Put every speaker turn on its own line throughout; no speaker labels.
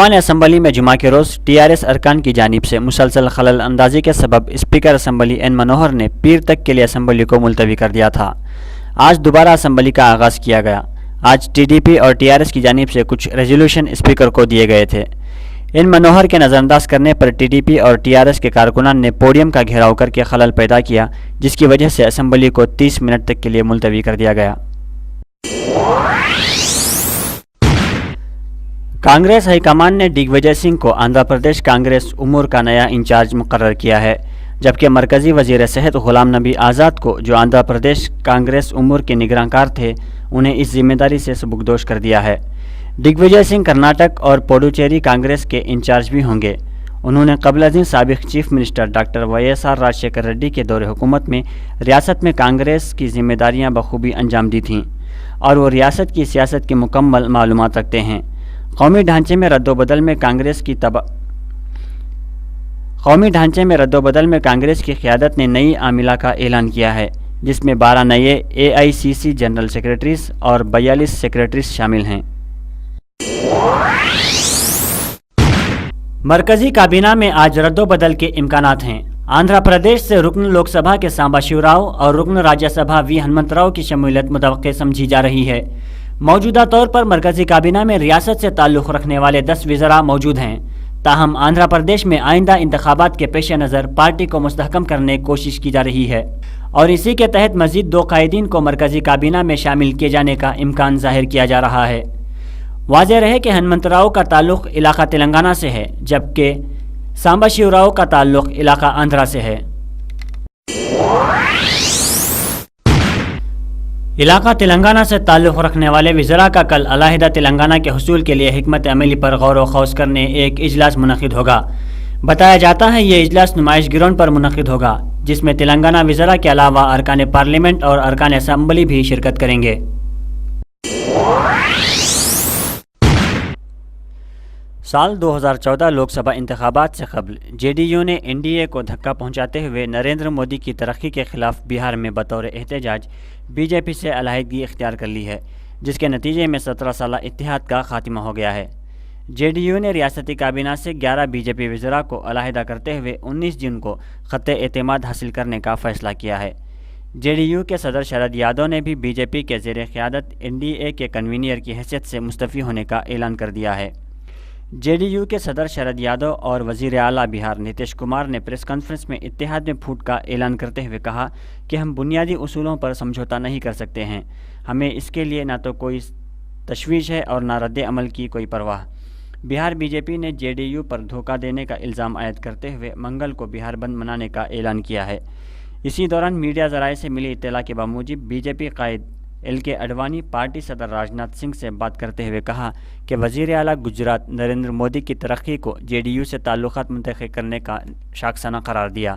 ایوان اسمبلی میں جمعہ کے روز TRS ارکان کی جانب سے مسلسل خلل اندازی کے سبب اسپیکر اسمبلی این منوہر نے پیر تک کے لیے اسمبلی کو ملتوی کر دیا تھا۔ آج دوبارہ اسمبلی کا آغاز کیا گیا۔ آج TDP اور TRS کی جانب سے کچھ ریزولوشن اسپیکر کو دیے گئے تھے۔ ان منوہر کے نظر انداز کرنے پر TDP اور TRS کے کارکنان نے پوڈیم کا گھیراؤ کر کے خلل پیدا کیا، جس کی وجہ سے اسمبلی کو 30 منٹ تک کے لیے ملتوی کر دیا گیا۔ کانگریس ہائی کمان نے ڈگ وجے سنگھ کو آندھرا پردیش کانگریس امور کا نیا انچارج مقرر کیا ہے، جبکہ مرکزی وزیر صحت غلام نبی آزاد کو، جو آندھرا پردیش کانگریس امور کے نگراں کار تھے، انہیں اس ذمہ داری سے سبکدوش کر دیا ہے۔ ڈگ وجے سنگھ کرناٹک اور پوڈوچیری کانگریس کے انچارج بھی ہوں گے۔ انہوں نے قبل ازیں سابق chief minister doctor YSR Rajasekhar Reddy کے دور حکومت میں ریاست میں کانگریس کی ذمہ داریاں بخوبی انجام دی تھیں، اور وہ ریاست کی سیاست کی مکمل معلومات رکھتے ہیں۔ قومی ڈھانچے میں رد و بدل میں کانگریس کی قیادت نے نئی عاملہ کا اعلان کیا ہے، جس میں 12 نئے AICC جنرل سیکرٹریز اور 42 سیکرٹریز شامل ہیں۔ مرکزی کابینہ میں آج رد و بدل کے امکانات ہیں۔ آندھرا پردیش سے رکن لوک سبھا کے سامبا شیو راؤ اور رکن راجیہ سبھا وی ہنمنت راؤ کی شمولیت متوقع سمجھی جا رہی ہے۔ موجودہ طور پر مرکزی کابینہ میں ریاست سے تعلق رکھنے والے 10 وزراء موجود ہیں، تاہم آندھرا پردیش میں آئندہ انتخابات کے پیش نظر پارٹی کو مستحکم کرنے کی کوشش کی جا رہی ہے، اور اسی کے تحت مزید 2 قائدین کو مرکزی کابینہ میں شامل کیے جانے کا امکان ظاہر کیا جا رہا ہے۔ واضح رہے کہ ہنمنت راؤ کا تعلق علاقہ تلنگانہ سے ہے، جبکہ سامبا شیو راؤ کا تعلق علاقہ آندھرا سے ہے۔ علاقہ تلنگانہ سے تعلق رکھنے والے وزراء کا کل علیحدہ تلنگانہ کے حصول کے لیے حکمت عملی پر غور و خوض کرنے ایک اجلاس منعقد ہوگا۔ بتایا جاتا ہے یہ اجلاس نمائش گراؤنڈ پر منعقد ہوگا، جس میں تلنگانہ وزراء کے علاوہ ارکان پارلیمنٹ اور ارکان اسمبلی بھی شرکت کریں گے۔ سال 2014 لوک سبھا انتخابات سے قبل JDU نے NDA کو دھکا پہنچاتے ہوئے نریندر مودی کی ترقی کے خلاف بہار میں بطور احتجاج BJP سے علیحدگی اختیار کر لی ہے، جس کے نتیجے میں 17 سالہ اتحاد کا خاتمہ ہو گیا ہے۔ JDU نے ریاستی کابینہ سے 11 BJP وزراء کو علیحدہ کرتے ہوئے 19 جون کو خط اعتماد حاصل کرنے کا فیصلہ کیا ہے۔ JDU کے صدر شرد یادو نے بھی BJP کے زیر قیادت NDA کے کنوینر کی حیثیت سے مستعفی ہونے کا اعلان کر دیا ہے۔ JDU کے صدر شرد یادو اور وزیر اعلیٰ بہار نتیش کمار نے پریس کانفرنس میں اتحاد میں پھوٹ کا اعلان کرتے ہوئے کہا کہ ہم بنیادی اصولوں پر سمجھوتہ نہیں کر سکتے ہیں، ہمیں اس کے لیے نہ تو کوئی تشویش ہے اور نہ رد عمل کی کوئی پرواہ۔ بہار BJP نے JDU پر دھوکہ دینے کا الزام عائد کرتے ہوئے منگل کو بہار بند منانے کا اعلان کیا ہے۔ اسی دوران میڈیا ذرائع سے ملی اطلاع کے بموجب BJP قائد LK اڈوانی پارٹی صدر راجناتھ سنگھ سے بات کرتے ہوئے کہا کہ وزیر اعلیٰ گجرات نریندر مودی کی ترقی کو JDU سے تعلقات منتخب کرنے کا شاخسانہ قرار دیا۔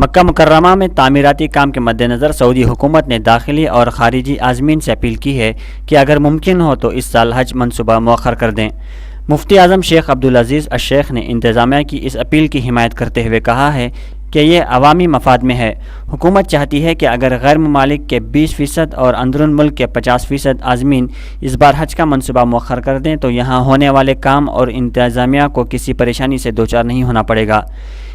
مکہ مکرمہ میں تعمیراتی کام کے مد نظر سعودی حکومت نے داخلی اور خارجی عازمین سے اپیل کی ہے کہ اگر ممکن ہو تو اس سال حج منصوبہ مؤخر کر دیں۔ مفتی اعظم شیخ عبدالعزیز الشیخ نے انتظامیہ کی اس اپیل کی حمایت کرتے ہوئے کہا ہے کہ یہ عوامی مفاد میں ہے۔ حکومت چاہتی ہے کہ اگر غیر ممالک کے 20% اور اندرون ملک کے 50% عازمین اس بار حج کا منصوبہ مؤخر کر دیں تو یہاں ہونے والے کام اور انتظامیہ کو کسی پریشانی سے دوچار نہیں ہونا پڑے گا۔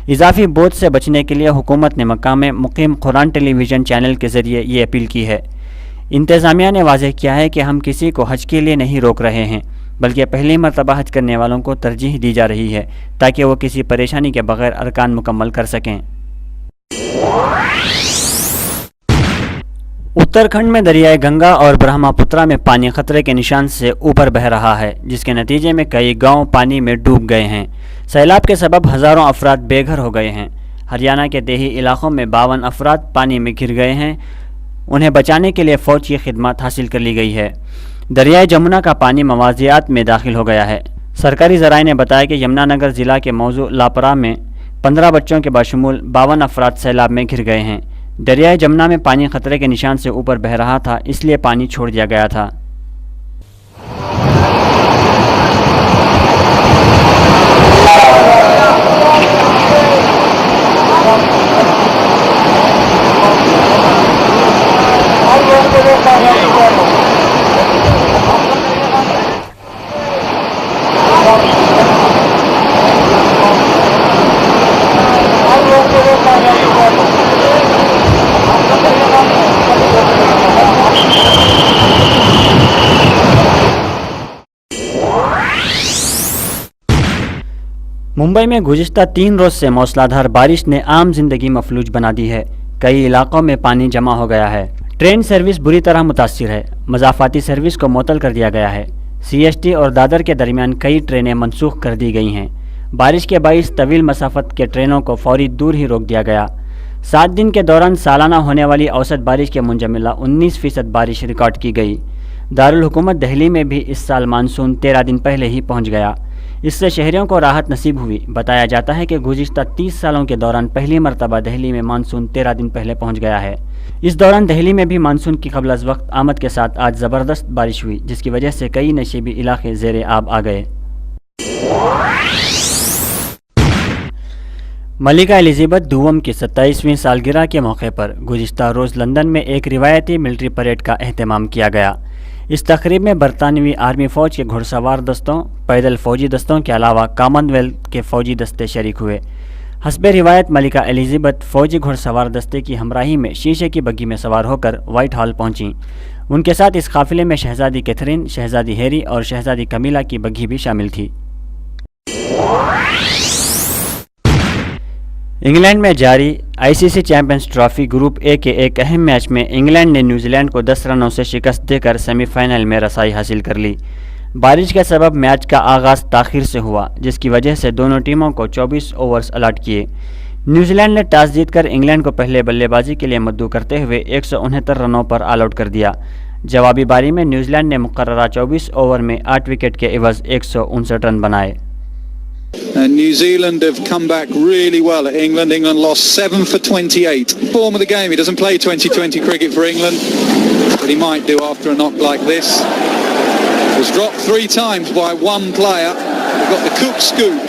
اضافی بوجھ سے بچنے کے لیے حکومت نے مکہ میں مقیم قرآن ٹیلی ویژن چینل کے ذریعے یہ اپیل کی ہے۔ انتظامیہ نے واضح کیا ہے کہ ہم کسی کو حج کے لیے نہیں روک رہے ہیں، بلکہ پہلی مرتبہ حج کرنے والوں کو ترجیح دی جا رہی ہے تاکہ وہ کسی پریشانی کے بغیر ارکان مکمل کر سکیں۔ اتراکھنڈ میں دریائے گنگا اور برہما پترا میں پانی خطرے کے نشان سے اوپر بہہ رہا ہے، جس کے نتیجے میں کئی گاؤں پانی میں ڈوب گئے ہیں۔ سیلاب کے سبب ہزاروں افراد بے گھر ہو گئے ہیں۔ ہریانہ کے دیہی علاقوں میں 52 افراد پانی میں گر گئے ہیں، انہیں بچانے کے لیے فوج کی خدمات حاصل کر لی گئی ہے۔ دریائے جمنا کا پانی موازیات میں داخل ہو گیا ہے۔ سرکاری ذرائع نے بتایا کہ یمنا نگر ضلع کے موضوع لاپرا میں 15 بچوں کے بشمول 52 افراد سیلاب میں گر گئے ہیں۔ دریائے جمنا میں پانی خطرے کے نشان سے اوپر بہہ رہا تھا، اس لیے پانی چھوڑ دیا گیا تھا۔ ممبئی میں گزشتہ 3 روز سے موسلادھار بارش نے عام زندگی مفلوج بنا دی ہے۔ کئی علاقوں میں پانی جمع ہو گیا ہے۔ ٹرین سروس بری طرح متاثر ہے۔ مضافاتی سروس کو معطل کر دیا گیا ہے۔ سی ایس ٹی اور دادر کے درمیان کئی ٹرینیں منسوخ کر دی گئی ہیں۔ بارش کے باعث طویل مسافت کے ٹرینوں کو فوری دور ہی روک دیا گیا۔ 7 دن کے دوران سالانہ ہونے والی اوسط بارش کے منجملہ 19% بارش ریکارڈ کی گئی۔ دارالحکومت دہلی میں بھی اس سال مانسون 13 دن پہلے ہی پہنچ گیا۔ اس سے شہریوں کو راحت نصیب ہوئی۔ بتایا جاتا ہے کہ گزشتہ 30 سالوں کے دوران پہلی مرتبہ دہلی میں مانسون 13 دن پہلے پہنچ گیا ہے۔ اس دوران دہلی میں بھی مانسون کی قبل از وقت آمد کے ساتھ آج زبردست بارش ہوئی، جس کی وجہ سے کئی نشیبی علاقے زیر آب آ گئے۔ ملکہ الزبتھ دوم کی 27ویں سالگرہ کے موقع پر گزشتہ روز لندن میں ایک روایتی ملٹری پریڈ کا اہتمام کیا گیا۔ اس تقریب میں برطانوی آرمی فوج کے گھڑ سوار دستوں، پیدل فوجی دستوں کے علاوہ کامن ویلتھ کے فوجی دستے شریک ہوئے۔ حسب روایت ملکہ الزبتھ فوجی گھڑ سوار دستے کی ہمراہی میں شیشے کی بگھی میں سوار ہو کر وائٹ ہال پہنچیں۔ ان کے ساتھ اس قافلے میں شہزادی کیتھرین، شہزادی ہیری اور شہزادی کمیلا کی بگھی بھی شامل تھی۔ انگلینڈ میں جاری آئی سی سی چیمپئنز ٹرافی گروپ اے کے ایک اہم میچ میں انگلینڈ نے نیوزی لینڈ کو 10 رنوں سے شکست دے کر سیمی فائنل میں رسائی حاصل کر لی۔ بارش کے سبب میچ کا آغاز تاخیر سے ہوا، جس کی وجہ سے دونوں ٹیموں کو 24 اوورز الاٹ کیے۔ نیوزی لینڈ نے ٹاس جیت کر انگلینڈ کو پہلے بلے بازی کے لیے مدعو کرتے ہوئے 169 رنوں پر آل آؤٹ کر دیا۔ جوابی باری میں نیوزی لینڈ نے مقررہ 24 اوور میں 8 وکٹ کے عوض 159 رن بنائے۔
And New Zealand have come back really well at England. England lost 7 for 28. Form of the game, he doesn't play 2020 cricket for England, but he might do after a knock like this. It was dropped 3 times by one player. He got the Cook scoop.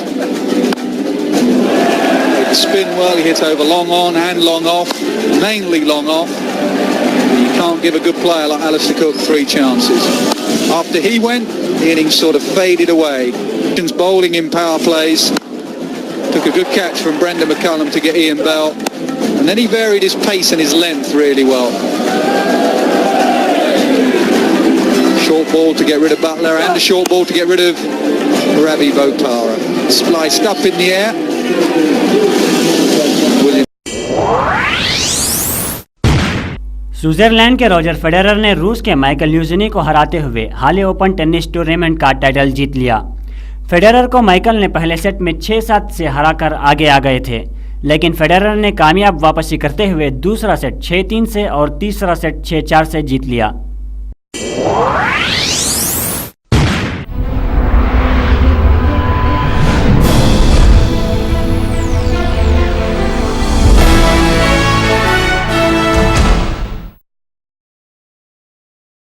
He spin well, he hit over long on and long off, mainly long off. You can't give a good player like Alistair Cook 3 chances. After he went, the innings sort of faded away. Bowling in power plays, took a good catch from Brendan McCullum to get Ian Bell, and then he varied his pace and his length really well. Short ball to get rid of Butler and a short ball to get rid of Ravi Boklara. Spliced up in the air.
Switzerland کے Roger Federer نے روس کے Michael نیوزنی کو ہراتے ہوئے حالیہ open tennis tournament کا title جیت لیا۔ فیڈرر کو مائیکل نے پہلے سیٹ میں 6-7 سے ہرا کر آگے آ گئے تھے، لیکن فیڈرر نے کامیاب واپسی کرتے ہوئے دوسرا سیٹ 6-3 سے اور تیسرا سیٹ 6-4 سے جیت لیا۔